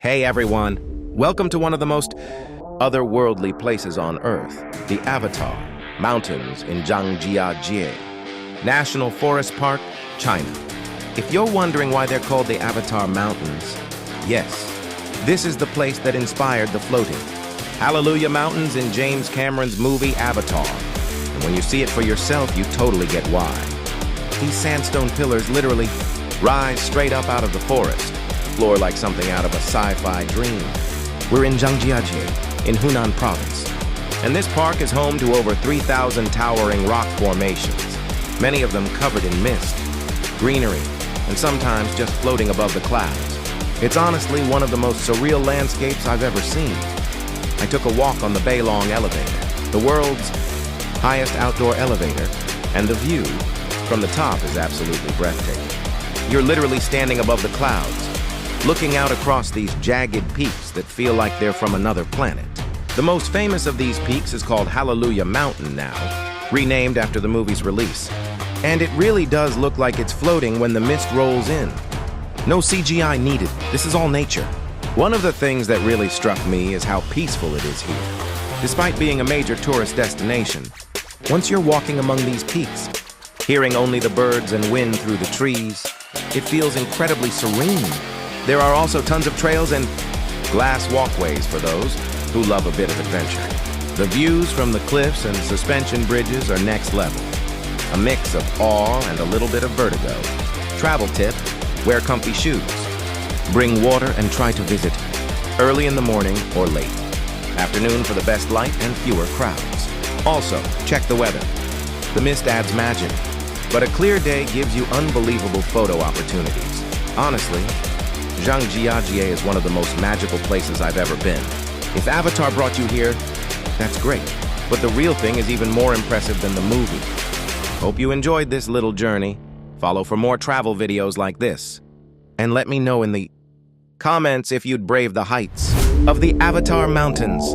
Hey everyone, welcome to one of the most otherworldly places on Earth, the Avatar Mountains in Zhangjiajie, National Forest Park, China. If you're wondering why they're called the Avatar Mountains, yes, this is the place that inspired the floating Hallelujah Mountains in James Cameron's movie Avatar. And when you see it for yourself, you totally get why. These sandstone pillars literally rise straight up out of the forest, floor like something out of a sci-fi dream. We're in Zhangjiajie, in Hunan province, and this park is home to over 3,000 towering rock formations, many of them covered in mist, greenery, and sometimes just floating above the clouds. It's honestly one of the most surreal landscapes I've ever seen. I took a walk on the Baylong elevator, the world's highest outdoor elevator, and the view from the top is absolutely breathtaking. You're literally standing above the clouds, looking out across these jagged peaks that feel like they're from another planet. The most famous of these peaks is called Hallelujah Mountain now, renamed after the movie's release. And it really does look like it's floating when the mist rolls in. No CGI needed, this is all nature. One of the things that really struck me is how peaceful it is here. Despite being a major tourist destination, once you're walking among these peaks, hearing only the birds and wind through the trees, it feels incredibly serene. There are also tons of trails and glass walkways for those who love a bit of adventure. The views from the cliffs and suspension bridges are next level. A mix of awe and a little bit of vertigo. Travel tip, wear comfy shoes. Bring water and try to visit early in the morning or late. Afternoon for the best light and fewer crowds. Also, check the weather. The mist adds magic, but a clear day gives you unbelievable photo opportunities. Honestly, Zhangjiajie is one of the most magical places I've ever been. If Avatar brought you here, that's great. But the real thing is even more impressive than the movie. Hope you enjoyed this little journey. Follow for more travel videos like this. And let me know in the comments if you'd brave the heights of the Avatar Mountains.